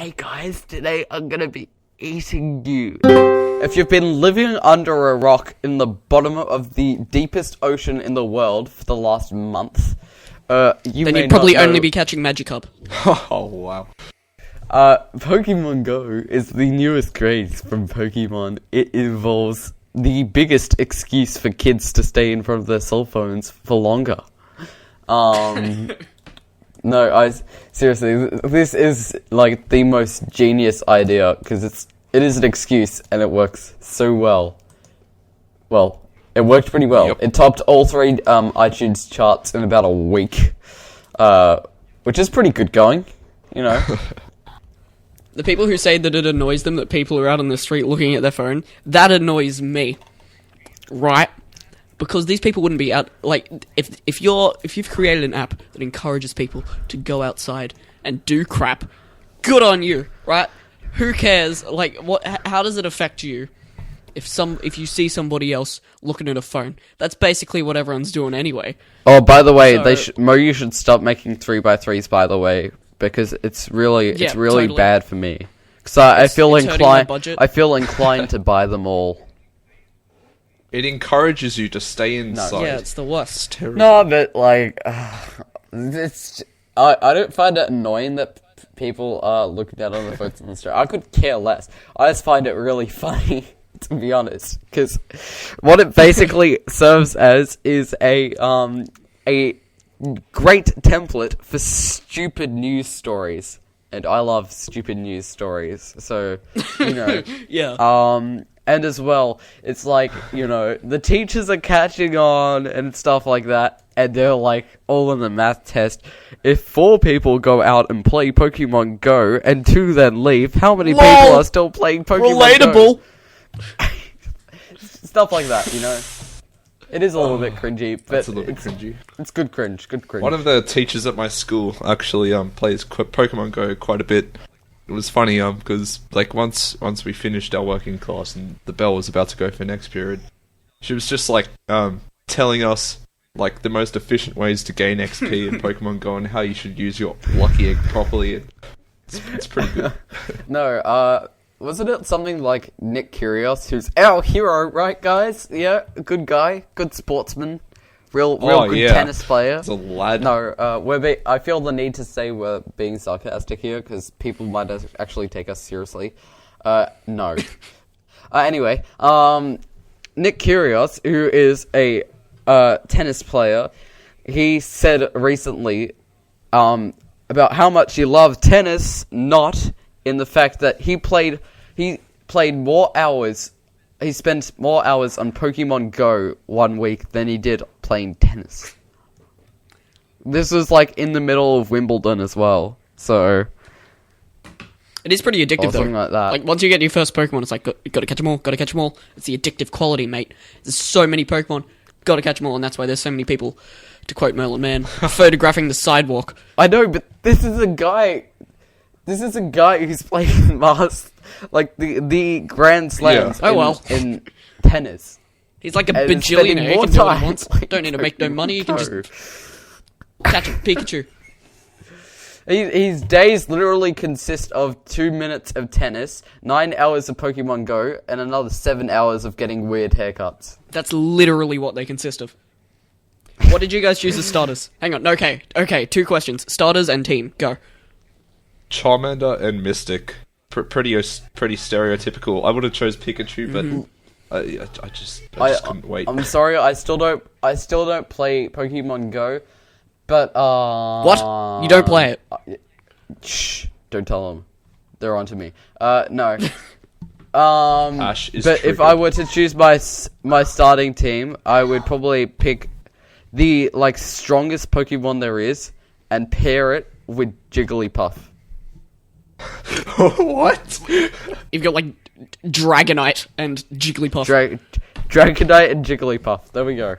Hey guys, today I'm gonna be eating you. If you've been living under a rock in the bottom of the deepest ocean in the world for the last month, then you'd probably only be catching Magikarp. Oh, wow. Pokemon Go is the newest craze from Pokemon. It involves the biggest excuse for kids to stay in front of their cell phones for longer. No, seriously, this is like the most genius idea because it is an excuse and it works so well. Well, it worked pretty well. Yep. It topped all 3 iTunes charts in about a week, which is pretty good going, you know. The people who say that it annoys them that people are out on the street looking at their phone, that annoys me, right? Because these people wouldn't be out, like, if you've created an app that encourages people to go outside and do crap, good on you, right? Who cares? Like, how does it affect you if you see somebody else looking at a phone? That's basically what everyone's doing anyway. Oh, by the way, you should stop making 3x3s, by the way, because it's really totally bad for me. Because I feel inclined to buy them all. It encourages you to stay inside. No, yeah, it's the worst. It's terrible. No, but like, I don't find it annoying that people are looking down on the phones on the street. I could care less. I just find it really funny, to be honest, because what it basically serves as is a great template for stupid news stories, and I love stupid news stories. So, you know, yeah. And as well, it's like, you know, the teachers are catching on and stuff like that, and they're like, all in the math test, if 4 people go out and play Pokemon Go, and 2 then leave, how many people are still playing Pokemon Go? Stuff like that, you know? It is a little bit cringy, but it's a little bit cringy. It's good cringe. One of the teachers at my school actually plays Pokemon Go quite a bit. It was funny, because like once we finished our working class and the bell was about to go for next period, she was just like telling us like the most efficient ways to gain XP in Pokemon Go and how you should use your lucky egg properly. It's pretty good. No, wasn't it something like Nick Kyrgios, who's our hero, right, guys? Yeah, good guy, good sportsman. Real good tennis player. It's a lad. No, I feel the need to say we're being sarcastic here because people might actually take us seriously. No. Anyway, Nick Kyrgios, who is a tennis player, he said recently about how much he loved tennis, not in the fact that he played more hours. He spent more hours on Pokemon Go 1 week than he did playing tennis. This was like in the middle of Wimbledon as well, so it is pretty addictive, though. Something like that. Like once you get your first Pokemon, it's like you gotta catch them all, gotta catch them all. It's the addictive quality, mate. There's so many Pokemon, gotta catch them all, and that's why there's so many people, to quote Merlin Mann, photographing the sidewalk. I know, but this is a guy who's playing like the Grand Slams in tennis. He's like a bajillionaire. He can do what he wants. Don't need to make no money. He can just catch a Pikachu. His days literally consist of 2 minutes of tennis, 9 hours of Pokemon Go, and another 7 hours of getting weird haircuts. That's literally what they consist of. What did you guys choose as starters? Hang on. Okay. 2 questions. Starters and team. Go. Charmander and Mystic. Pretty stereotypical. I would have chose Pikachu, but I just couldn't wait. I'm sorry, I still don't play Pokemon Go, but what? You don't play it? Shh! Don't tell them. They're onto me. No. Ash is but triggered. if I were to choose my starting team, I would probably pick the strongest Pokemon there is and pair it with Jigglypuff. What? You've got like Dragonite and Jigglypuff. Dragonite and Jigglypuff. There we go.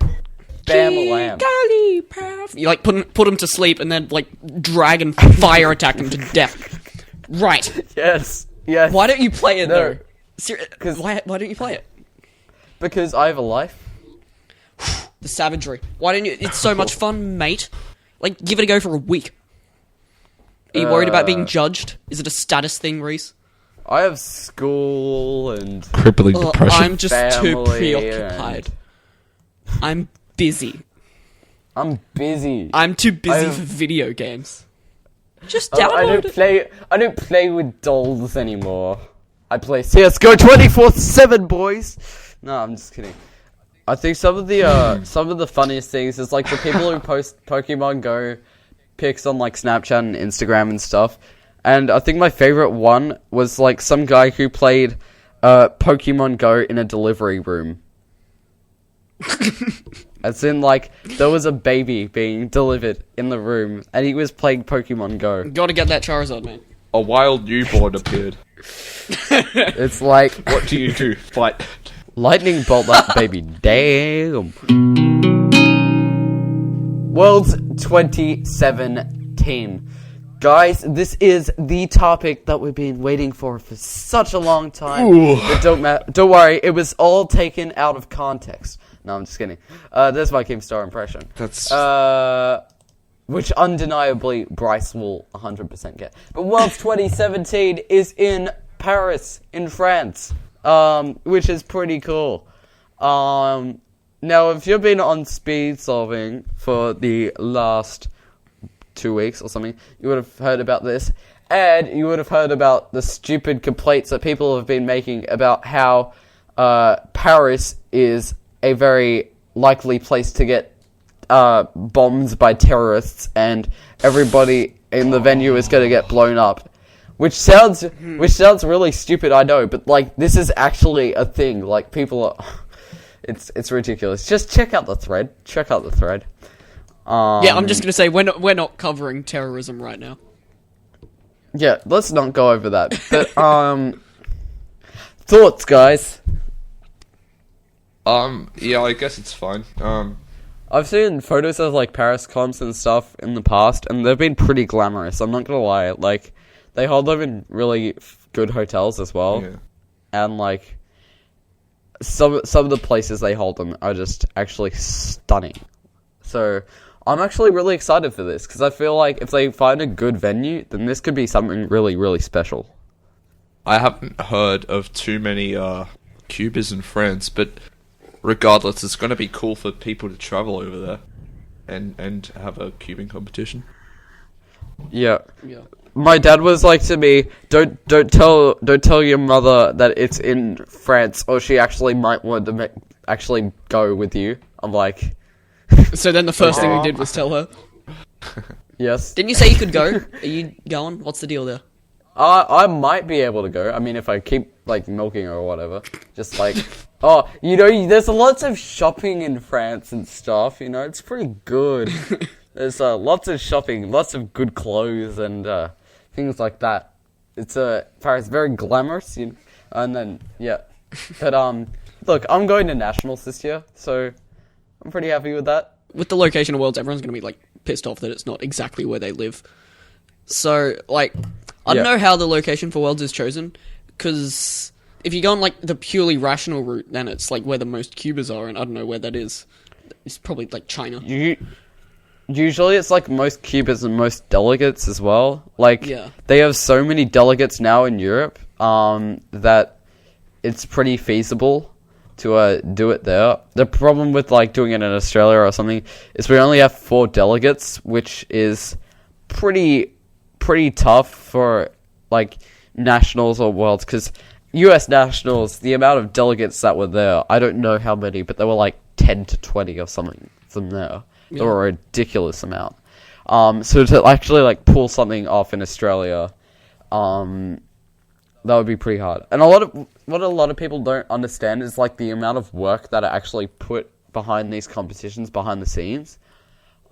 Bam-a-lam. Jigglypuff. You like put him to sleep and then like dragon fire attack him to death. Right. Yes. Why don't you play it though? Why don't you play it? Because I have a life. The savagery. Why don't you? It's so much fun, mate. Like, give it a go for a week. Are you worried about being judged? Is it a status thing, Reese? I have school and Crippling depression. I'm just too family preoccupied. I'm busy. I'm busy. I'm too busy I for video games. Just I download don't it. I don't play with dolls anymore. I play CS:GO 24/7, boys. No, I'm just kidding. I think some of the funniest things is like the people who post Pokemon Go pics on like Snapchat and Instagram and stuff. And I think my favorite one was like some guy who played Pokemon Go in a delivery room. As in, like, there was a baby being delivered in the room, and he was playing Pokemon Go. Gotta get that Charizard, man. A wild newborn appeared. It's like, What do you do? Fight. lightning bolt that baby. Damn. Worlds 2017. Guys, this is the topic that we've been waiting for such a long time. Ooh. But don't worry, it was all taken out of context. No, I'm just kidding. There's my Keemstar impression. That's Which undeniably Bryce will 100% get. But Worlds 2017 is in Paris, in France, which is pretty cool. Now, if you've been on speed solving for the last 2 weeks or something, you would have heard about this, and you would have heard about the stupid complaints that people have been making about how Paris is a very likely place to get bombed by terrorists, and everybody in the venue is going to get blown up. Which sounds really stupid, I know, but like this is actually a thing. Like people are, it's ridiculous. Just check out the thread. Yeah, I'm just gonna say we're not covering terrorism right now. Yeah, let's not go over that. But thoughts, guys. yeah, I guess it's fine. I've seen photos of like Paris comps and stuff in the past, and they've been pretty glamorous. I'm not gonna lie. Like, they hold them in really good hotels as well, Yeah. and like some of the places they hold them are just actually stunning. So I'm actually really excited for this because I feel like if they find a good venue, then this could be something really, really special. I haven't heard of too many Cubas in France, but regardless, it's going to be cool for people to travel over there and have a cubing competition. Yeah. Yeah. My dad was like to me, don't tell your mother that it's in France, or she actually might want to actually go with you. I'm like, So then the first thing we did was tell her. yes. Didn't you say you could go? Are you going? What's the deal there? I might be able to go. I mean, if I keep like milking or whatever. Just like, oh, you know, there's lots of shopping in France and stuff. You know, it's pretty good. There's lots of shopping, lots of good clothes and things like that. It's Paris, very glamorous, you know? And then yeah, but look, I'm going to nationals this year, so I'm pretty happy with that. With the location of Worlds, everyone's going to be like pissed off that it's not exactly where they live. So like, I don't Yeah. know how the location for Worlds is chosen, because if you go on like the purely rational route, then it's like where the most Cubas are, and I don't know where that is. It's probably like China. Usually it's like most Cubans and most delegates as well. Like, Yeah. they have so many delegates now in Europe that it's pretty feasible to do it there. The problem with like doing it in Australia or something is we only have 4 delegates, which is pretty tough for like nationals or worlds, because US nationals, the amount of delegates that were there, I don't know how many, but there were like 10 to 20 or something from there. Yeah. They were a ridiculous amount. So to actually like pull something off in Australia, that would be pretty hard. And what a lot of people don't understand is like the amount of work that are actually put behind these competitions, behind the scenes.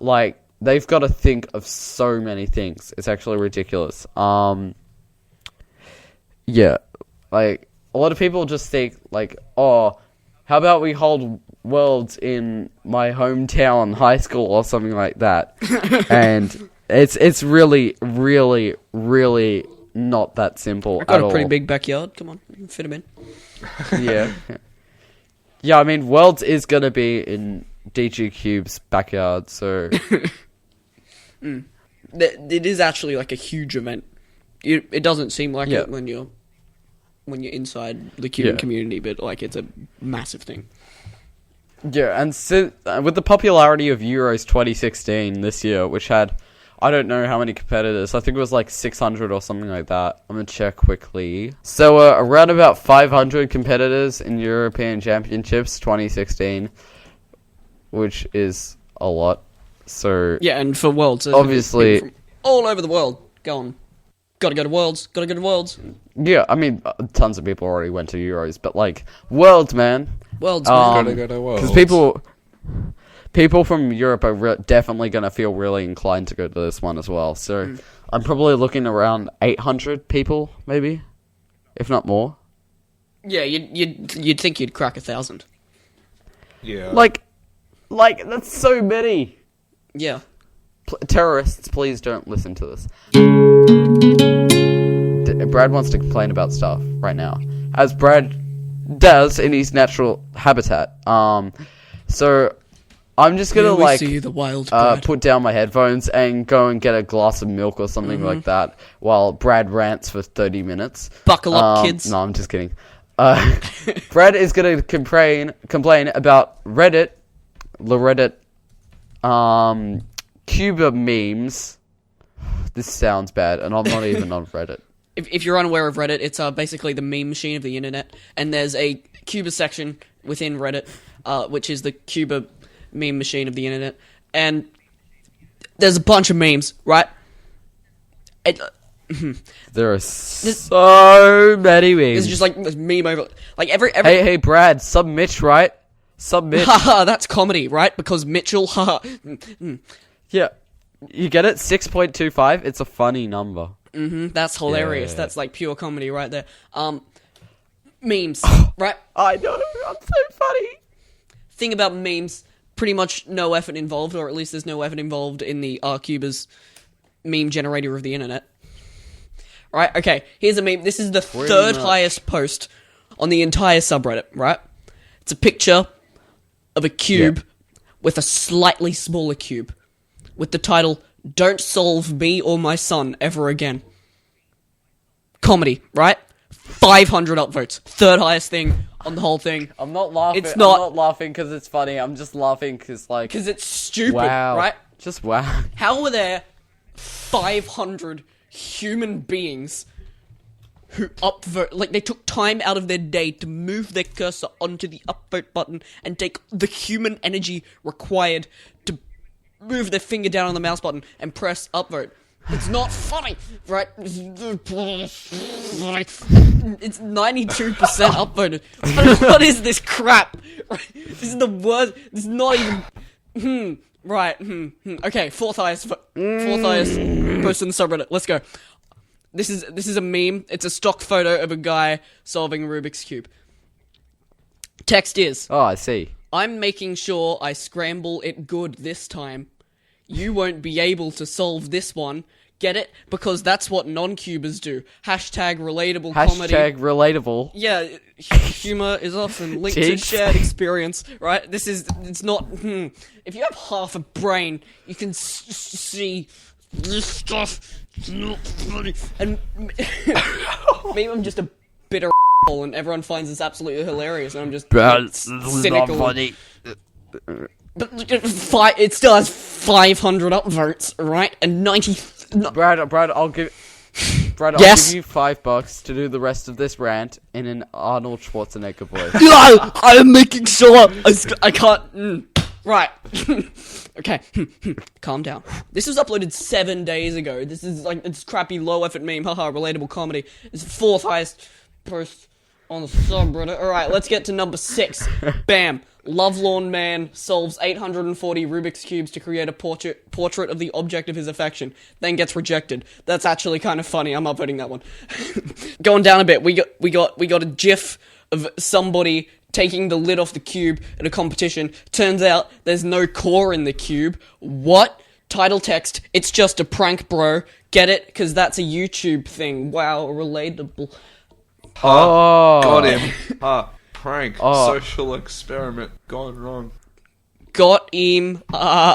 Like, they've got to think of so many things. It's actually ridiculous. Yeah, like a lot of people just think like, oh, how about we hold Worlds in my hometown high school or something like that? And it's really, really, really not that simple I've got at a pretty all. big backyard. Come on, fit them in. Yeah. Yeah, I mean, Worlds is going to be in DG Cube's backyard, so... it is actually like a huge event. It doesn't seem like Yeah. it when you're inside the Cuban Yeah. community, but like it's a massive thing. Yeah, and with the popularity of Euros 2016 this year, which had, I don't know how many competitors, I think it was like 600 or something like that. I'm going to check quickly. So around about 500 competitors in European Championships 2016, which is a lot. So Yeah, and for Worlds, there's obviously, people from all over the world going, gotta go to Worlds, gotta go to Worlds. yeah, I mean, tons of people already went to Euros, but like, Worlds, man. Worlds, man. Gotta go to Worlds. Because people from Europe are definitely going to feel really inclined to go to this one as well. So I'm probably looking around 800 people, maybe, if not more. Yeah, you'd think you'd crack 1,000. Yeah. Like that's so many. Yeah. Terrorists, please don't listen to this. Brad wants to complain about stuff right now, as Brad does in his natural habitat. So I'm just gonna Here we like see the wild Brad. put down my headphones and go and get a glass of milk or something like that while Brad rants for 30 minutes. Buckle up, kids. No, I'm just kidding. Brad is gonna complain about the Reddit, Cuba memes. This sounds bad, and I'm not even on Reddit. If you're unaware of Reddit, it's basically the meme machine of the internet, and there's a Cuba section within Reddit, which is the Cuba meme machine of the internet, and there's a bunch of memes, right? There are so many memes. It's just like this meme over, like every. Hey, Brad, sub Mitch, right? Sub Mitch. Haha, that's comedy, right? Because Mitchell, haha. Yeah, you get it. 6.25. It's a funny number. That's hilarious. Yeah. That's like pure comedy right there. Memes, right? I know. I'm so funny. Thing about memes, pretty much no effort involved, or at least there's no effort involved in the Cuba's meme generator of the internet. Right? Okay, here's a meme. This is the third highest post on the entire subreddit, right? It's a picture of a cube with a slightly smaller cube with the title, "Don't solve me or my son ever again." Comedy, right? 500 upvotes. Third highest thing on the whole thing. I'm not laughing. It's not- I'm not laughing because it's funny. I'm just laughing because like. Because it's stupid, Wow. right? Just wow. How were there 500 human beings who upvote, like they took time out of their day to move their cursor onto the upvote button and take the human energy required to move their finger down on the mouse button and press upvote? It's not funny, right? It's 92% upvoted. What is this crap? Right? This is the worst. This is not even. Right. Okay. Fourth highest post in the subreddit. Let's go. This is a meme. It's a stock photo of a guy solving a Rubik's Cube. Text is, Oh, I see. "I'm making sure I scramble it good this time. You won't be able to solve this one. Get it? Because that's what non-Cubers do. Hashtag relatable comedy." Hashtag relatable. Yeah, humor is often linked to Jinx. shared experience, right? It's not, if you have half a brain, you can see this stuff. It's not funny. And maybe I'm just a bitter asshole and everyone finds this absolutely hilarious and I'm just cynical. But it still has 500 upvotes, right? And 90... Brad, I'll give Yes. you $5 to do the rest of this rant in an Arnold Schwarzenegger voice. No, I'm making sure I can't... Right. Okay. Calm down. This was uploaded 7 days ago. This is like, it's crappy low effort meme. Haha, relatable comedy. It's the fourth highest post on the subreddit. Alright, let's get to number 6. Bam. Lovelorn man solves 840 Rubik's Cubes to create a portrait of the object of his affection, then gets rejected. That's actually kind of funny. I'm upvoting that one. Going down a bit, we got a GIF of somebody taking the lid off the cube at a competition. Turns out there's no core in the cube. What? Title text, "It's just a prank, bro." Get it? Because that's a YouTube thing. Wow, relatable. Oh. Got him. Prank. Oh. Social experiment gone wrong. Got him.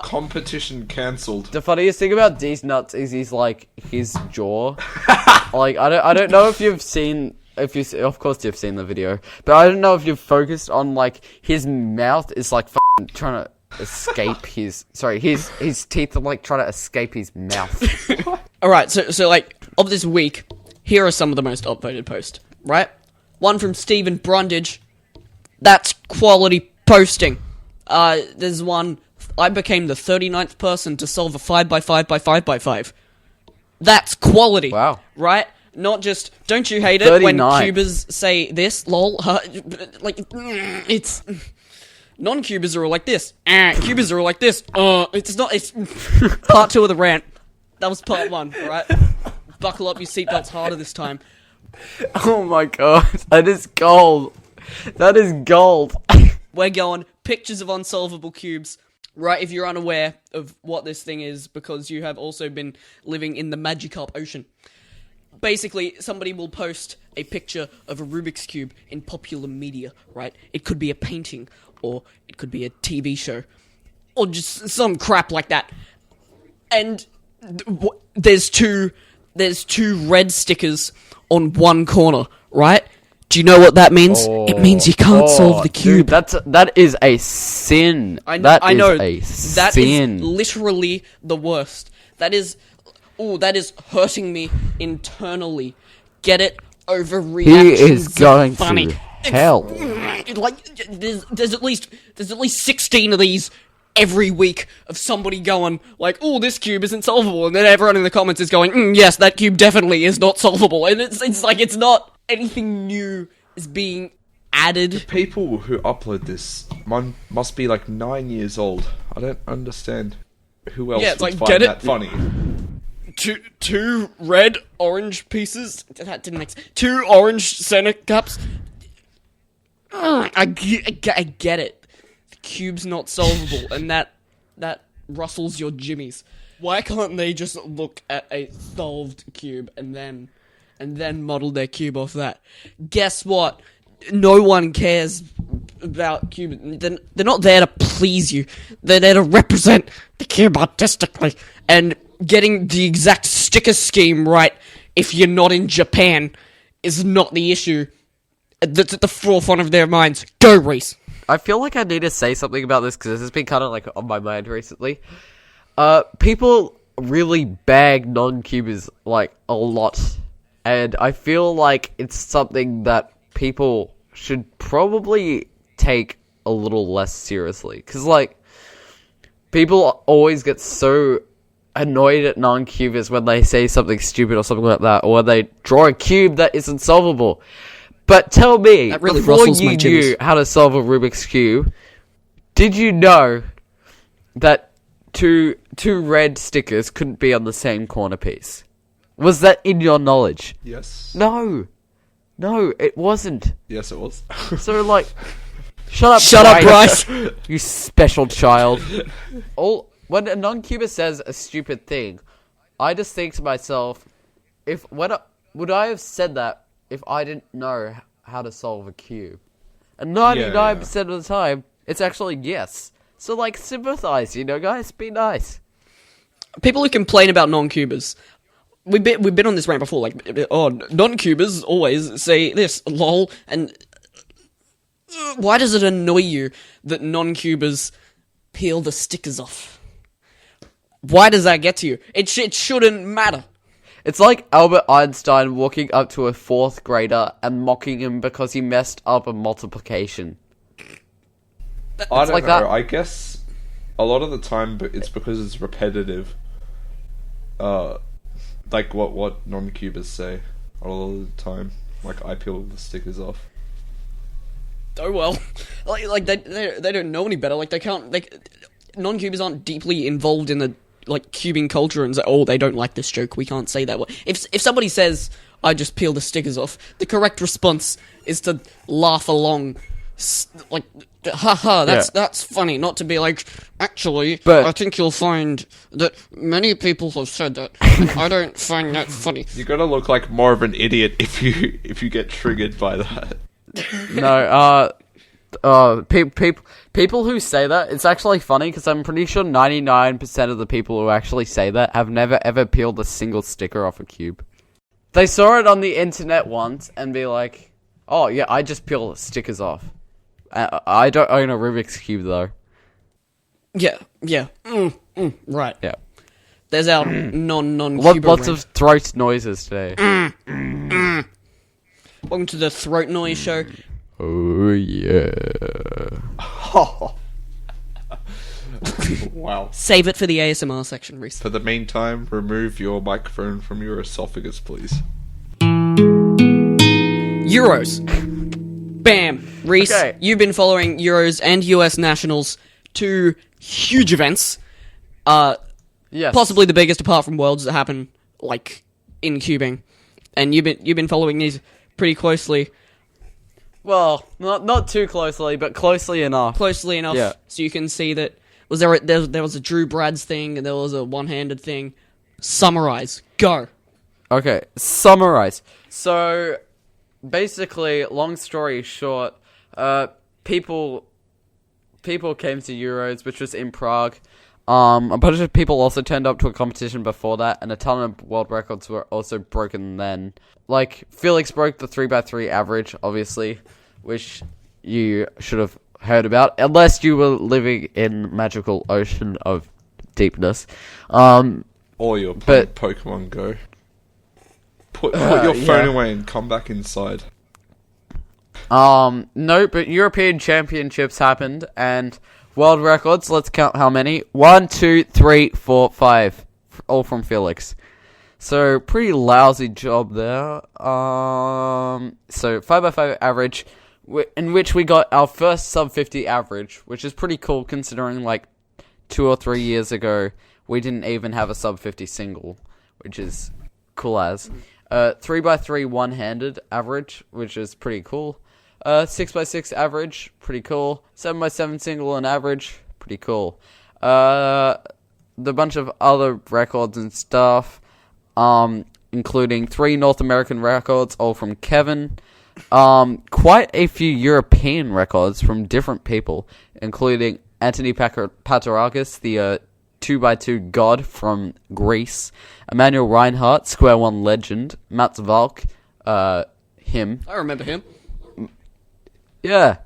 Competition cancelled. The funniest thing about these nuts is he's like his jaw. Like I don't know if you've seen. Of course you've seen the video, but I don't know if you've focused on like his mouth is like trying to escape his teeth are like trying to escape his mouth. All right, so like of this week, here are some of the most upvoted posts. Right, one from Stephen Brundage. That's quality posting. There's one. I became the 39th person to solve a 5x5x5x5. That's quality. Wow. Right. Not just, don't you hate it 39. when cubers say this, lol, like, it's, non-cubers are all like this, cubers are all like this, it's part 2 of the rant, that was part 1, right? Buckle up your seatbelts harder this time. Oh my god, that is gold. That is gold. We're going pictures of unsolvable cubes, right, if you're unaware of what this thing is, because you have also been living in the Magikarp Ocean. Basically, somebody will post a picture of a Rubik's Cube in popular media, right? It could be a painting, or it could be a TV show, or just some crap like that. And there's two red stickers on one corner, right? Do you know what that means? It means you can't solve the cube. Dude, that is a sin. I That know. is a That sin. is literally the worst. That is hurting me internally. Get it? Overreaction. He is going funny. to hell. Like there's at least 16 of these every week of somebody going like, "Oh, this cube isn't solvable," and then everyone in the comments is going, "Yes, that cube definitely is not solvable," and it's like it's not anything new is being added. People who upload this must be like 9 years old. I don't understand who else would find that funny. Two red orange pieces. That didn't make sense. 2 orange center cups. I get it. The cube's not solvable, and that rustles your jimmies. Why can't they just look at a solved cube and then model their cube off that? Guess what? No one cares about cubes. They're not there to please you. They're there to represent the cube artistically. And getting the exact sticker scheme right, if you're not in Japan, is not the issue that's at the forefront of their minds. Go, Reese. I feel like I need to say something about this because this has been kind of like on my mind recently. People really bag non-cubers like a lot, and I feel like it's something that people should probably take a little less seriously. Because like, people always get so annoyed at non-cubers when they say something stupid or something like that, or they draw a cube that isn't solvable. But tell me, that really before rustles you my knew jimmies. how to solve a Rubik's Cube, did you know that two red stickers couldn't be on the same corner piece? Was that in your knowledge? Yes. No, it wasn't. Yes, it was. So like, shut up, Bryce. You special child. When a non-cuber says a stupid thing, I just think to myself, would I have said that if I didn't know how to solve a cube? And 99% of the time, it's actually yes. So like, sympathize, guys, be nice. People who complain about non-cubers, we've been on this rant before, like, non-cubers always say this, lol, and why does it annoy you that non-cubers peel the stickers off? Why does that get to you? It shouldn't matter. It's like Albert Einstein walking up to a 4th grader and mocking him because he messed up a multiplication. I don't like know. that. I guess a lot of the time it's because it's repetitive. Like what non-cubers say a lot of the time. Like, I peel the stickers off. Oh well, like they don't know any better. Like they can't. Like non-cubers aren't deeply involved in the cubing culture and say, "Oh, they don't like this joke. We can't say that." If somebody says, "I just peel the stickers off," the correct response is to laugh along, like, "Haha, that's funny." Not to be like, "Actually, But I think you'll find that many people have said that. And I don't find that funny." You're gonna look like more of an idiot if you get triggered by that. No, People who say that, it's actually funny because I'm pretty sure 99% of the people who actually say that have never ever peeled a single sticker off a cube. They saw it on the internet once and be like, "Oh yeah, I just peel stickers off." I don't own a Rubik's cube though. Yeah. Right. Yeah. There's our non-Cuba Lots rant. of throat noises today. Welcome to the Throat Noise Show. Oh yeah. Wow. Save it for the ASMR section, Reese. For the meantime, remove your microphone from your esophagus, please. Euros. Bam. Reese, Okay. you've been following Euros and US Nationals, two huge events. Yes. Possibly the biggest apart from Worlds that happen, like, in cubing. And you've been following these pretty closely. Well, not too closely, but closely enough. Closely enough, Yeah. so you can see that there was a Drew Brads thing, and there was a one-handed thing. Summarize. Go. Okay, summarize. So, basically, long story short, people came to Euros, which was in Prague. A bunch of people also turned up to a competition before that, and a ton of world records were also broken then. Like, Felix broke the 3x3 average, obviously, which you should have heard about, unless you were living in magical ocean of deepness. Or you're playing But- Pokemon Go. Put your phone away and come back inside. No, but European Championships happened, and world records, let's count how many. 1, 2, 3, 4, 5. All from Felix. So, pretty lousy job there. So 5x5 average, in which we got our first sub 50 average, which is pretty cool considering, like, 2 or 3 years ago, we didn't even have a sub 50 single, which is cool as. 3x3 one-handed average, which is pretty cool. 6x6 average, pretty cool. 7x7 single and average, pretty cool. The bunch of other records and stuff, including 3 North American records, all from Kevin. Quite a few European records from different people, including Anthony Paterakis, the 2x2 god from Greece, Emmanuel Reinhardt, Square One legend, Mats Valk, him. I remember him. Yeah.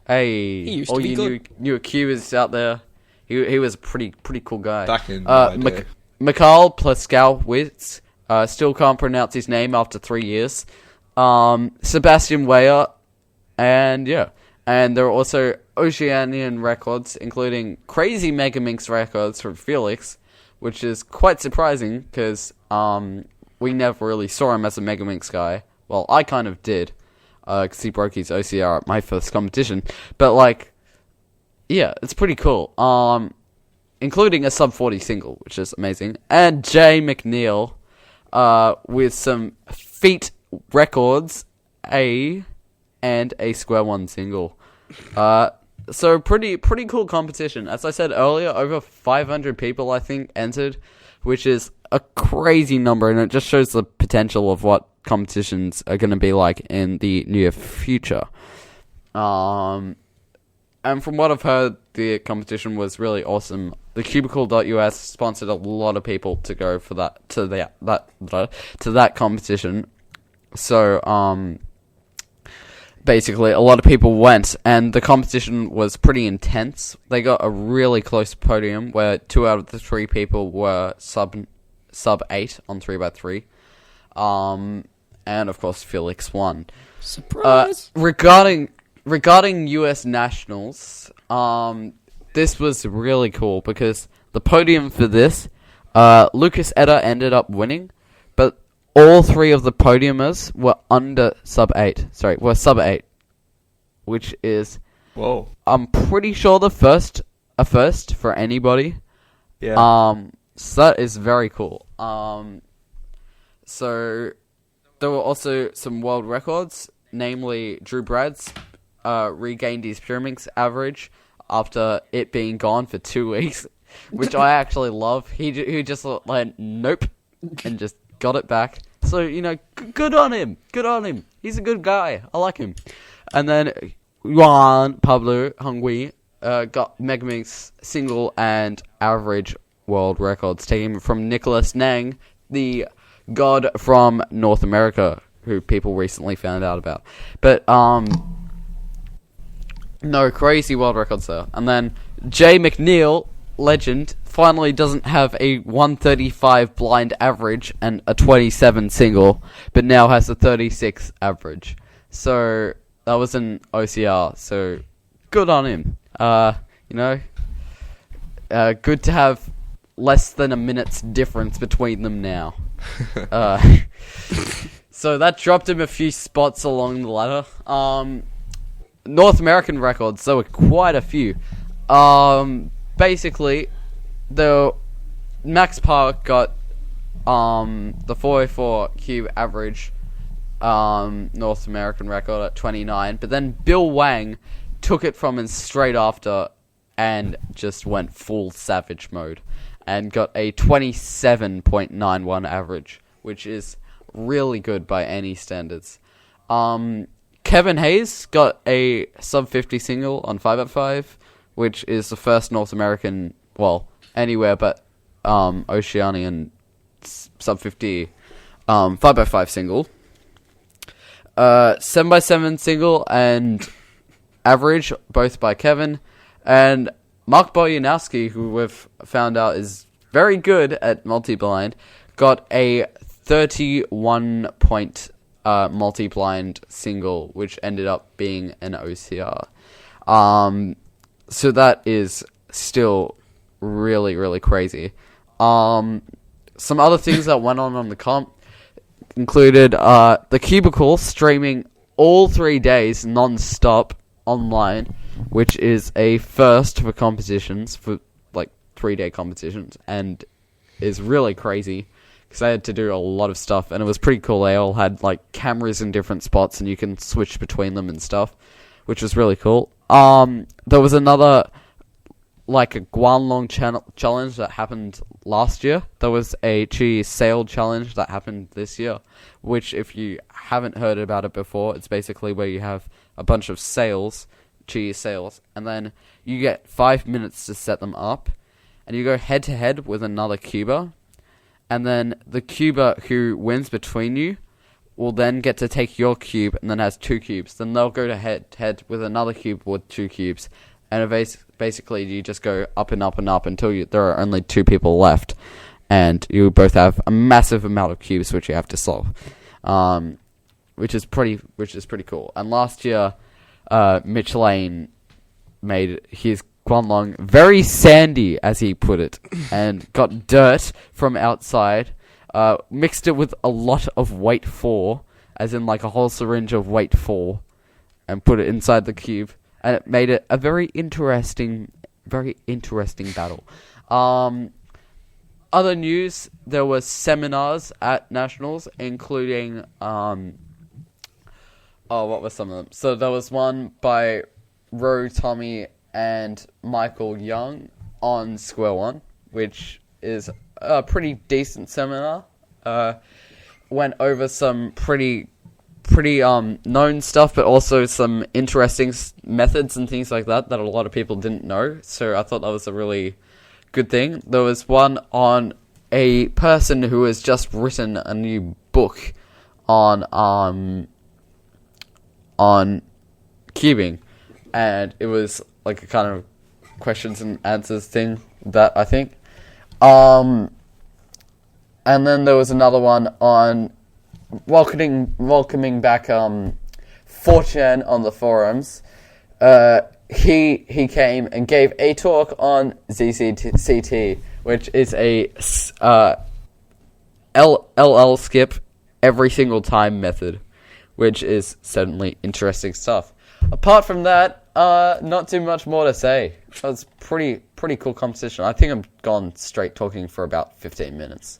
Hey, He used to all be you good. new Cubans out there. He was a pretty cool guy. Back in my day. Mikhail Pleskowitz, still can't pronounce his name after 3 years. Sebastian Weyer, and yeah. And there are also Oceanian records, including crazy Megaminx records from Felix, which is quite surprising, because we never really saw him as a Megaminx guy. Well, I kind of did, because he broke his OCR at my first competition. But, like, yeah, it's pretty cool. Including a sub 40 single, which is amazing. And Jay McNeil, with some feet records, and a Square One single. So pretty cool competition. As I said earlier, over 500 people I think entered, which is a crazy number, and it just shows the potential of what competitions are going to be like in the near future. And from what I've heard, the competition was really awesome. The Cubicle.us sponsored a lot of people to go for that competition. So basically, a lot of people went, and the competition was pretty intense. They got a really close podium, where 2 out of the 3 people were sub 8 on 3x3. And of course, Felix won. Surprise! Regarding US Nationals, this was really cool, because the podium for this, Lucas Eder ended up winning, but all 3 of the podiumers were under sub 8. Sorry, were sub 8. Which is, Whoa. I'm pretty sure a first for anybody. Yeah. So that is very cool. So there were also some world records, namely Drew Brads regained his Pyraminx average after it being gone for 2 weeks, which I actually love. He just like, nope, and just got it back. So, you know, good on him. Good on him. He's a good guy. I like him. And then Juan Pablo Hungui got Megamix single and average world records, taken from Nicholas Nang, the god from North America, who people recently found out about. But no crazy world records there. And then Jay McNeil, legend, finally doesn't have a 135 blind average and a 27 single, but now has a 36 average. So that was an OCR, so good on him. Good to have less than a minute's difference between them now. So that dropped him a few spots along the ladder. North American records, there were quite a few. Basically, Max Park got the 404 cube average North American record at 29, but then Bill Wang took it from him straight after and just went full savage mode and got a 27.91 average, which is really good by any standards. Kevin Hayes got a sub 50 single on 5x5, which is the first North American, well, anywhere but Oceanian sub 50 5x5 single. 7x7 single and average, both by Kevin. And Mark Bojanowski, who we've found out is very good at multi-blind, got a 31 point multi-blind single, which ended up being an OCR. So that is still really, really crazy. Some other things that went on the comp included the Cubicle streaming all 3 days non-stop online, which is a first for competitions, for like 3-day competitions, and is really crazy because I had to do a lot of stuff, and it was pretty cool. They all had like cameras in different spots, and you can switch between them and stuff, which was really cool. There was another, like, a Guanlong challenge that happened last year. There was a Chi Sail challenge that happened this year, which, if you haven't heard about it before, it's basically where you have a bunch of sails, Chi sails, and then you get 5 minutes to set them up, and you go head-to-head with another cuber, and then the cuber who wins between you will then get to take your cube and then has 2 cubes. Then they'll go to head-to-head with another cube with 2 cubes, and basically you just go up and up and up until there are only 2 people left, and you both have a massive amount of cubes which you have to solve, which is pretty cool. And last year, Mitch Lane made his Guanlong very sandy, as he put it, and got dirt from outside, mixed it with a lot of weight 4, as in like a whole syringe of weight 4, and put it inside the cube, and it made it a very interesting battle. Other news, there were seminars at Nationals, including, what were some of them? So there was one by Ro Tommy and Michael Young on Square One, which is a pretty decent seminar. Went over some pretty known stuff, but also some interesting methods and things like that a lot of people didn't know. So I thought that was a really good thing. There was one on a person who has just written a new book on cubing, and it was like a kind of questions and answers thing, that I think. And then there was another one on welcoming back 4chan on the forums. He came and gave a talk on ZCT, which is a LL skip every single time method, which is certainly interesting stuff. Apart from that, not too much more to say. It was pretty cool competition. I think I'm gone straight talking for about 15 minutes.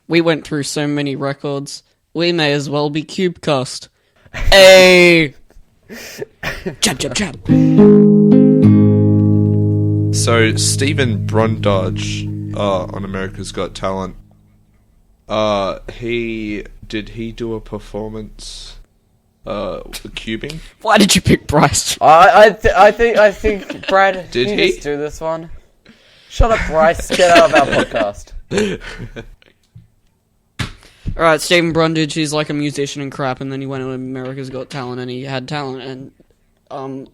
We went through so many records. We may as well be Cubecast. Hey! Jab. So, Stephen Brundage on America's Got Talent, did he do a performance cubing. Why did you pick Bryce? I think Brad. Did you he? just do this one? Shut up, Bryce. Get out of our podcast. Alright, Stephen Brundage, he's like a musician and crap, and then he went on America's Got Talent, and he had talent, and,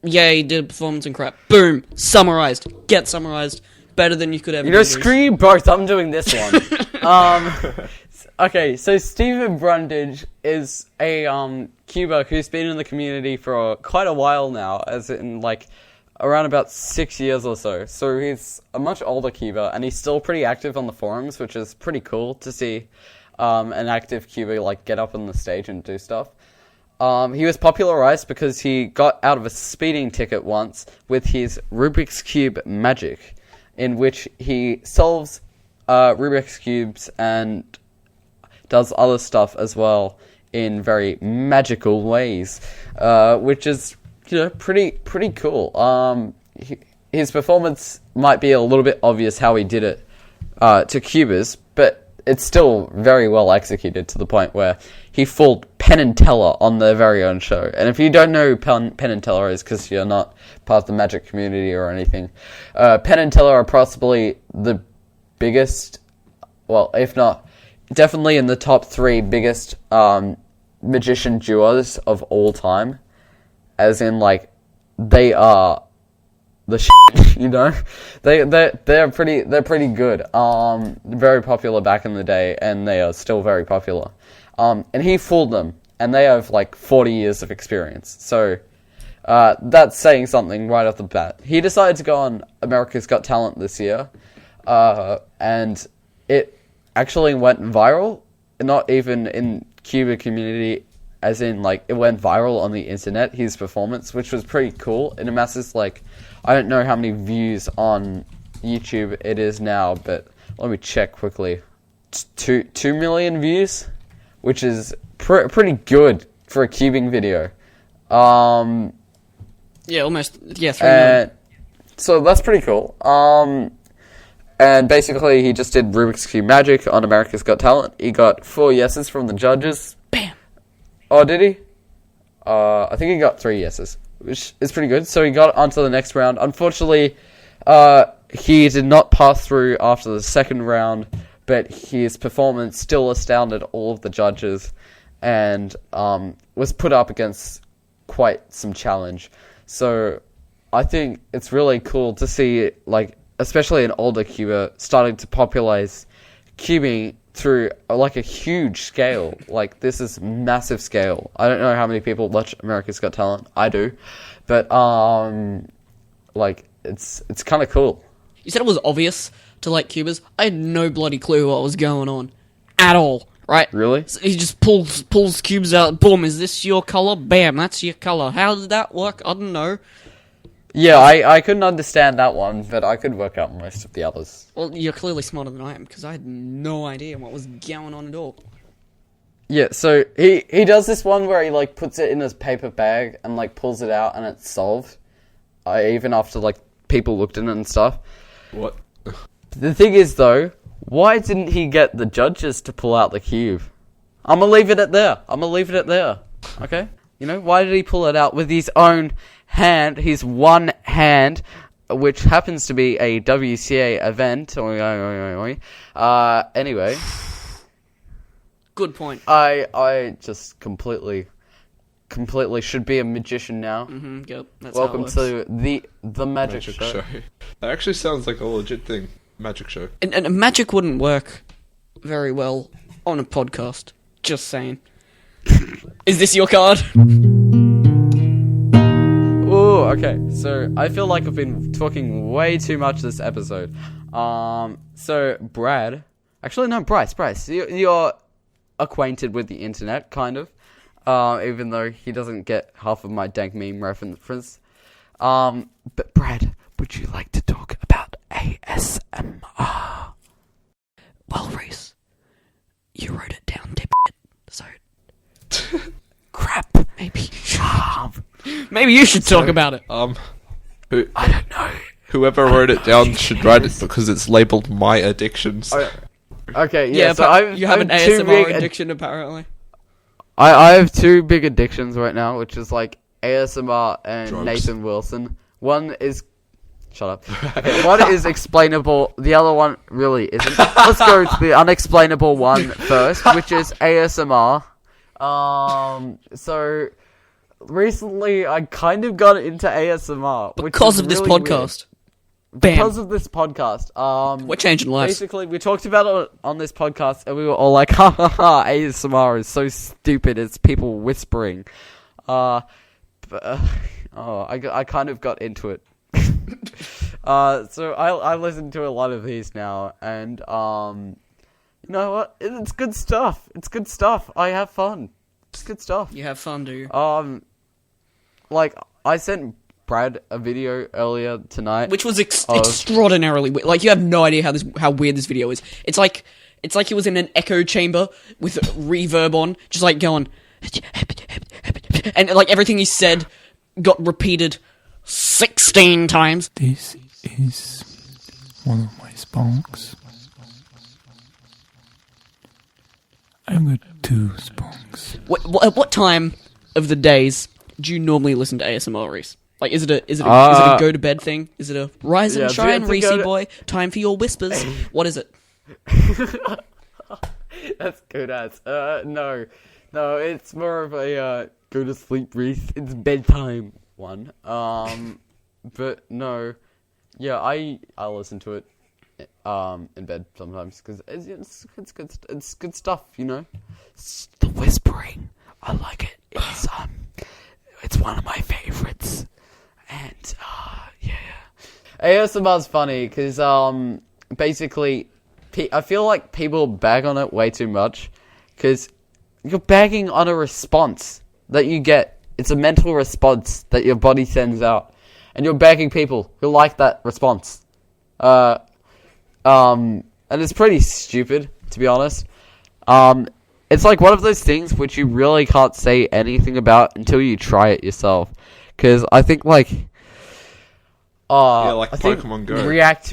yeah, he did a performance and crap. Boom! Summarized. Get summarized. Better than you could ever do. Screw you both. I'm doing this one. Okay, so Stephen Brundage is a, Cuba who's been in the community for quite a while now, as in, like, around about 6 years or so. So he's a much older Cuba, and he's still pretty active on the forums, which is pretty cool to see an active Cuba like get up on the stage and do stuff. He was popularized because he got out of a speeding ticket once with his Rubik's Cube magic, in which he solves Rubik's Cubes and does other stuff as well in very magical ways, which is, you know, pretty cool. His performance might be a little bit obvious how he did it to Cubers, but it's still very well executed to the point where he fooled Penn and Teller on their very own show. And if you don't know who Penn and Teller is because you're not part of the Magic community or anything, Penn and Teller are possibly the biggest, well, if not, definitely in the top 3 biggest magician duos of all time. As in, like, they are the shit, you know? They're pretty good. Very popular back in the day, and they are still very popular. And he fooled them, and they have, like, 40 years of experience. So, that's saying something right off the bat. He decided to go on America's Got Talent this year, and it actually went viral, not even in Cuba community, as in, like, it went viral on the internet, his performance, which was pretty cool. It amasses, like, I don't know how many views on YouTube it is now, but let me check quickly. 2 million views, which is pretty good for a cubing video. Yeah, almost, yeah, 3 million. So that's pretty cool. And basically he just did Rubik's Cube Magic on America's Got Talent. He got 4 yeses from the judges. Bam! Oh, did he? I think he got 3 yeses, which is pretty good. So he got onto the next round. Unfortunately, he did not pass through after the second round, but his performance still astounded all of the judges and was put up against quite some challenge. So I think it's really cool to see, like, especially an older Cuba starting to popularize cubing through like a huge scale. Like, this is massive scale. I don't know how many people watch America's Got Talent. I do, but like, it's kind of cool. You said it was obvious to, like, Cubers. I had no bloody clue what was going on at all. Right? Really? So he just pulls cubes out. Boom! Is this your color? Bam! That's your color. How did that work? I don't know. Yeah, I couldn't understand that one, but I could work out most of the others. Well, you're clearly smarter than I am, because I had no idea what was going on at all. Yeah, so he does this one where he, like, puts it in his paper bag and, like, pulls it out and it's solved. Even after, like, people looked in it and stuff. What? The thing is, though, why didn't he get the judges to pull out the cube? I'm gonna leave it at there. Okay? You know, why did he pull it out with his own hand, his one hand, which happens to be a WCA event? Anyway. Good point. I just completely should be a magician now. Yep. That's Welcome how it works. to the Magic Show. That actually sounds like a legit thing. Magic show. And magic wouldn't work very well on a podcast. Just saying. Is this your card? Ooh, okay. So I feel like I've been talking way too much this episode. So Brad, actually no, Bryce, you're acquainted with the internet, kind of. Even though he doesn't get half of my dank meme reference. But Brad, would you like to talk about ASMR? Well, Reese, you wrote it down, so crap. Maybe you should talk about it. I don't know. Whoever wrote it down should write it because it's labeled my addictions. Okay, yeah. So you have an ASMR addiction, apparently. I have two big addictions right now, which is like ASMR and Drugs. Nathan Wilson. One is shut up. Okay, one is explainable. The other one really isn't. Let's go to the unexplainable one first, which is ASMR. So recently I kind of got into ASMR Because of this really podcast. weird. Bam. Because of this podcast. We're changing lives. Basically, we talked about it on this podcast, and we were all like, "Ha ha ha! ASMR is so stupid. It's people whispering." I kind of got into it. So I listen to a lot of these now, and you know what? It's good stuff. It's good stuff. I have fun. It's good stuff. You have fun, do you? Like I sent Brad a video earlier tonight, Which was extraordinarily weird. Like, you have no idea how weird this video is. It's like he was in an echo chamber with reverb on, just like going, and like everything he said got repeated 16 times. This is one of my spunks. I've got 2 spunks. At what time of the days do you normally listen to ASMR, Reese? Like, is it a go to bed thing? Is it a rise and shine, Reese boy? Time for your whispers. What is it? That's good as. No, it's more of a go to sleep, Reese. It's bedtime one. But no, yeah, I listen to it in bed sometimes because it's good stuff, you know. It's the whispering, I like it. It's one of my favorites, and yeah. ASMR's funny because basically, I feel like people bag on it way too much because you're bagging on a response that you get. It's a mental response that your body sends out, and you're bagging people who like that response. And it's pretty stupid, to be honest. It's like one of those things which you really can't say anything about until you try it yourself. Because I think like like I think Pokémon Go.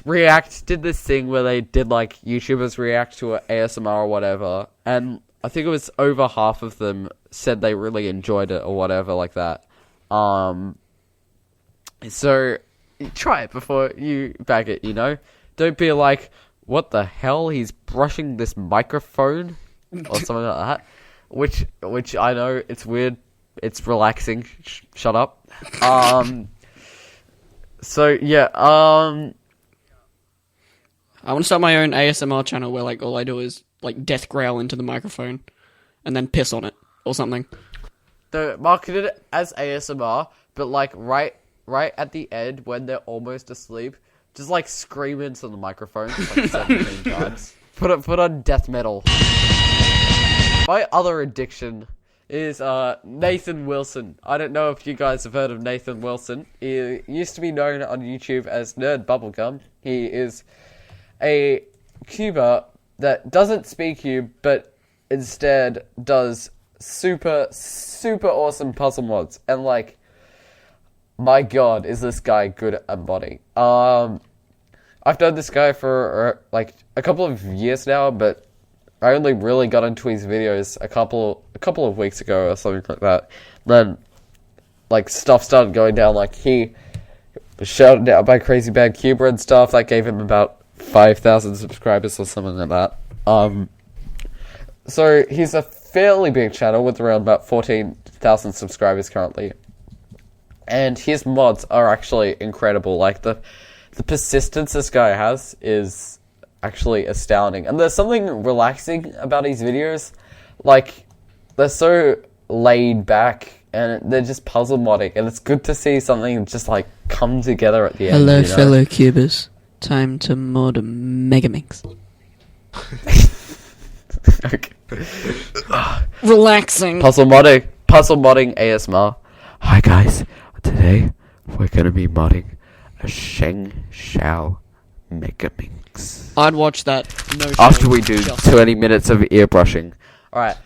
React did this thing where they did like YouTubers react to an ASMR or whatever, and I think it was over half of them said they really enjoyed it or whatever like that. So try it before you bag it, you know? Don't be like, what the hell? He's brushing this microphone or something like that. Which I know it's weird. It's relaxing. Shut up. So yeah. I want to start my own ASMR channel where like all I do is like death growl into the microphone and then piss on it or something. They marketed it as ASMR, but like right at the end when they're almost asleep, just like scream into the microphone like 17 times. Put on death metal. My other addiction is Nathan Wilson. I don't know if you guys have heard of Nathan Wilson. He used to be known on YouTube as Nerd Bubblegum. He is a Cuba that doesn't speak you, but instead does super awesome puzzle mods. And like, my god, is this guy good at modding. I've known this guy for like a couple of years now, but I only really got into his videos a couple of weeks ago or something like that. Then like stuff started going down, like he was shouted out by Crazy Bad Cuba and stuff. That gave him about 5,000 subscribers or something like that. So he's a fairly big channel with around about 14,000 subscribers currently. And his mods are actually incredible. Like the persistence this guy has is actually astounding. And there's something relaxing about his videos. Like, they're so laid back and they're just puzzle modding, and it's good to see something just like come together at the end. Hello, you know? fellow cubers. Time to mod a Megamix. Okay. Relaxing. Puzzle modding ASMR. Hi guys, today we're gonna be modding a Sheng Shao Megamix. I'd watch that. No. After shame. we do Just- 20 minutes of ear brushing. Alright,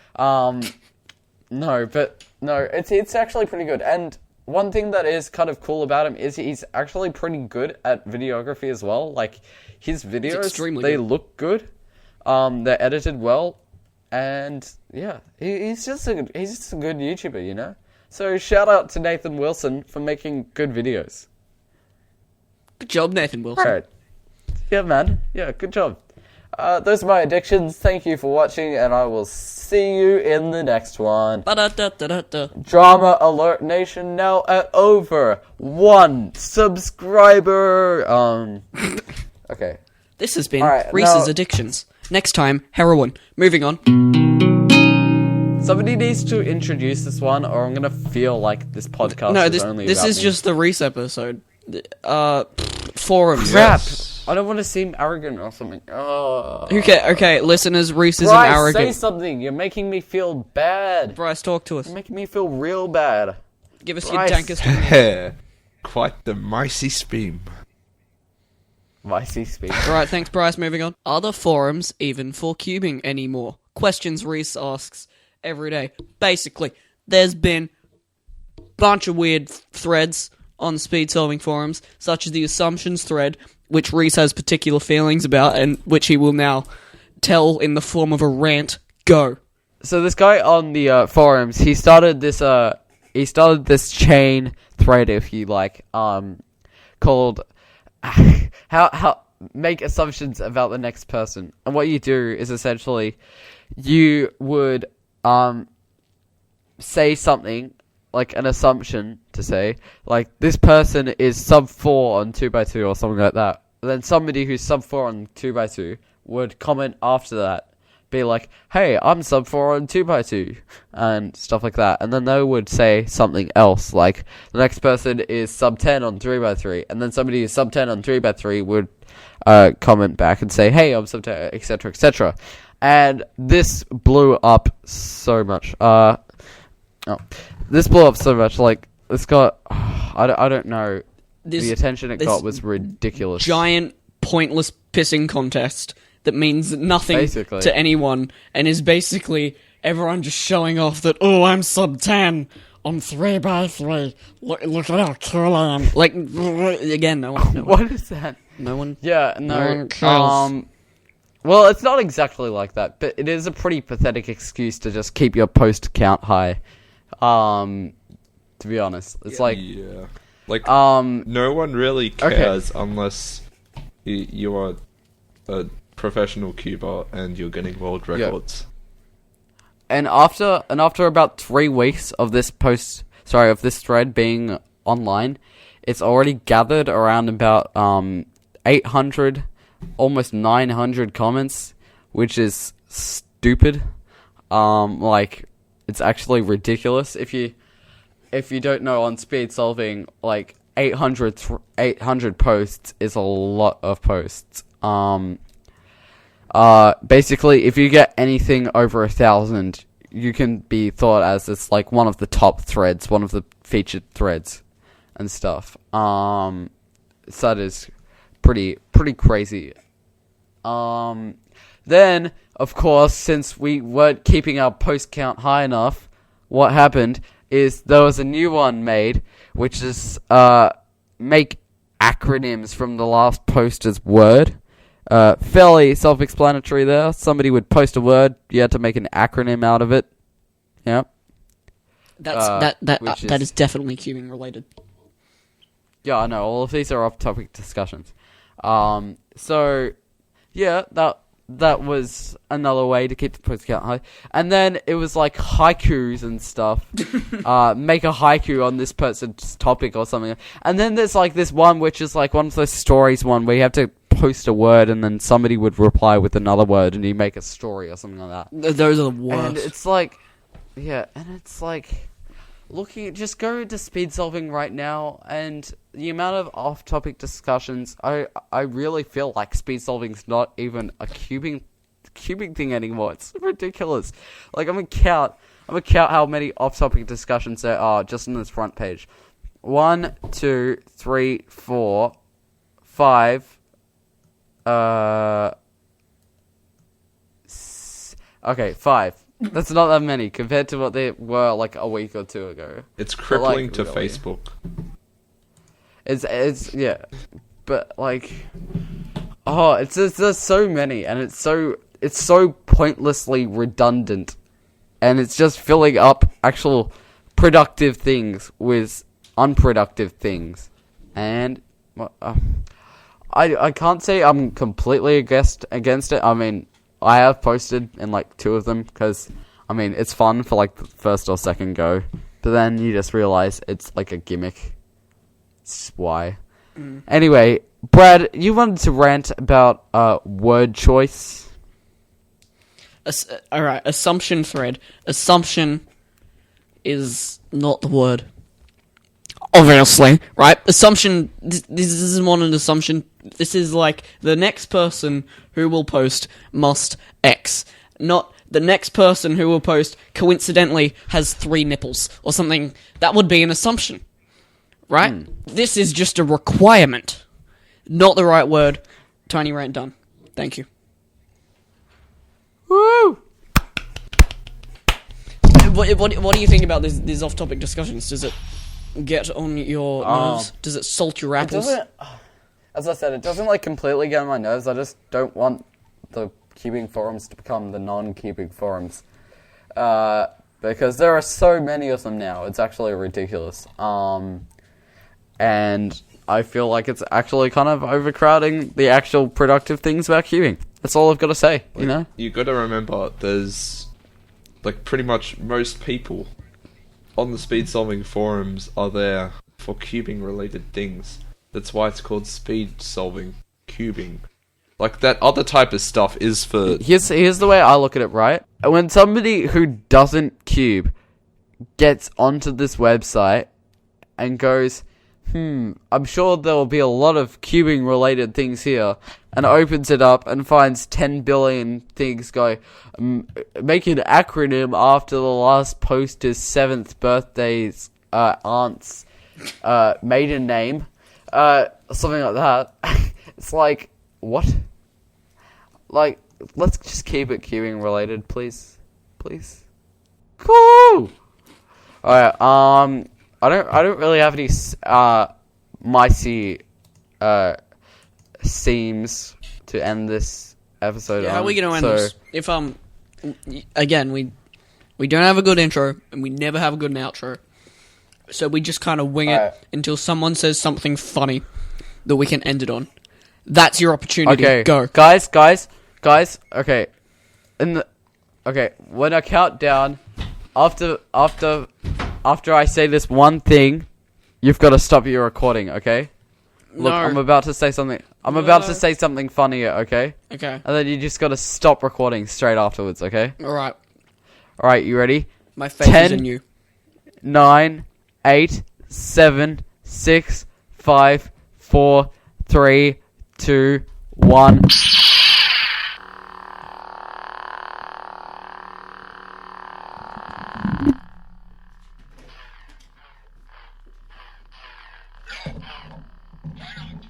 no, it's actually pretty good. And one thing that is kind of cool about him is he's actually pretty good at videography as well. Like, his videos, extremely they good. look good. They're edited well. And yeah, he's just a good YouTuber, you know. So shout out to Nathan Wilson for making good videos. Good job, Nathan Wilson. Alright. Yeah, man. Yeah, good job. Those are my addictions. Thank you for watching, and I will see you in the next one. Ba-da-da-da-da-da. Drama Alert Nation now at over 1 subscriber. Okay. This has been Alright, Reese's now- Addictions. Next time, heroin. Moving on. Somebody needs to introduce this one, or I'm gonna feel like this podcast No, is only this about is me. just the Reese episode. Forums. Crap. Yes. I don't want to seem arrogant or something. Oh. Okay, listeners, Reese isn't Bryce, arrogant. say something. You're making me feel bad. Bryce, talk to us. You're making me feel real bad. Give us Bryce. your dankest. Quite the micey stream. Vicey speak. Alright, thanks, Bryce. Moving on. Are the forums even for cubing anymore? Questions Reese asks every day. Basically, there's been a bunch of weird threads on speed solving forums, such as the assumptions thread, which Reese has particular feelings about, and which he will now tell in the form of a rant. Go. So this guy on the forums, he started this chain thread, if you like, called how make assumptions about the next person. And what you do is essentially you would say something like an assumption to say, like, this person is sub 4 on 2x2 or something like that. And then somebody who's sub 4 on 2x2 would comment after that, be like, hey, I'm sub 4 on 2x2, and stuff like that. And then they would say something else, like, the next person is sub 10 on 3x3, and then somebody who's sub 10 on 3x3 would comment back and say, hey, I'm sub 10, etc., etc. And this blew up so much. This blew up so much, like, this got, I don't know, the attention it got was ridiculous. Giant, pointless pissing contest that means nothing Basically. to anyone, and is basically everyone just showing off that, oh, I'm sub 10 on 3x3. Look at how cool I am. Like, again, no one. What is that? No one. Yeah, No no, one cares. well, it's not exactly like that, but it is a pretty pathetic excuse to just keep your post count high. To be honest, it's like, Yeah. Like, um, no one really cares unless you are a professional cuber and you're getting world records. and after about 3 weeks of this of this thread being online, it's already gathered around about 800, almost 900 comments, which is stupid. Like, it's actually ridiculous. If you don't know, on speed solving, like, 800 posts is a lot of posts. Basically, if you get anything over 1,000, you can be thought as it's like one of the top threads, one of the featured threads and stuff. So that is pretty crazy. Then, of course, since we weren't keeping our post count high enough, what happened is there was a new one made, which is make acronyms from the last poster's word. Fairly self-explanatory there. Somebody would post a word, you had to make an acronym out of it. Yeah. That is definitely cubing related. Yeah, I know. All of these are off-topic discussions. So, yeah, that was another way to keep the post count high. And then it was like haikus and stuff. Make a haiku on this person's topic or something. And then there's like this one which is like one of those stories one where you have to post a word and then somebody would reply with another word and you make a story or something like that. Those are the worst. And it's like, yeah, and it's like, just go into speed solving right now, and the amount of off-topic discussions, I really feel like speed solving's not even a cubing thing anymore. It's ridiculous. Like, I'm gonna count how many off-topic discussions there are just on this front page. 1, 2, 3, 4, 5. Okay, 5. That's not that many compared to what they were like a week or 2 ago. It's crippling like, to really. Facebook. It's yeah, but like, oh, it's just, there's so many, and it's it's so pointlessly redundant, and it's just filling up actual productive things with unproductive things, and I can't say I'm completely against it. I mean, I have posted in like 2 of them because I mean it's fun for like the first or second go, but then you just realize it's like a gimmick. It's why. Anyway, Brad, you wanted to rant about word choice. Alright, assumption thread. Assumption is not the word. Obviously, right? Assumption, this isn't an assumption. This is like, the next person who will post must X. Not, the next person who will post coincidentally has 3 nipples, or something. That would be an assumption. Right? This is just a requirement. Not the right word. Tiny rant done. Thank you. Woo! What do you think about these off-topic discussions? Does it get on your nerves? Does it salt your apples? As I said, it doesn't like completely get on my nerves. I just don't want the cubing forums to become the non-cubing forums. Because there are so many of them now. It's actually ridiculous. And I feel like it's actually kind of overcrowding the actual productive things about cubing. That's all I've got to say, you know? You got to remember, there's like pretty much most people on the speed solving forums are there for cubing related things. That's why it's called speed solving cubing. Like that other type of stuff is for... Here's the way I look at it, right? When somebody who doesn't cube gets onto this website and goes, I'm sure there will be a lot of cubing related things here, and opens it up and finds 10 billion things, go, make an acronym after the last poster's 7th birthday's aunt's maiden name, something like that. It's like, what? Like, let's just keep it cubing related, please. Please. Cool! Alright, I don't really have any seams to end this episode. Yeah, how are we going to end this? If again, we don't have a good intro and we never have a good outro, so we just kind of wing it until someone says something funny that we can end it on. That's your opportunity. Okay, go, guys. Okay, when I count down, after I say this one thing, you've got to stop your recording, okay? Look, No. I'm about to say something. I'm about to say something funnier, okay? Okay. And then you just got to stop recording straight afterwards, okay? Alright. Alright, you ready? My faith is in you. 9, 8, 7, 6, 5, 4, 3, 2, 1. Why not?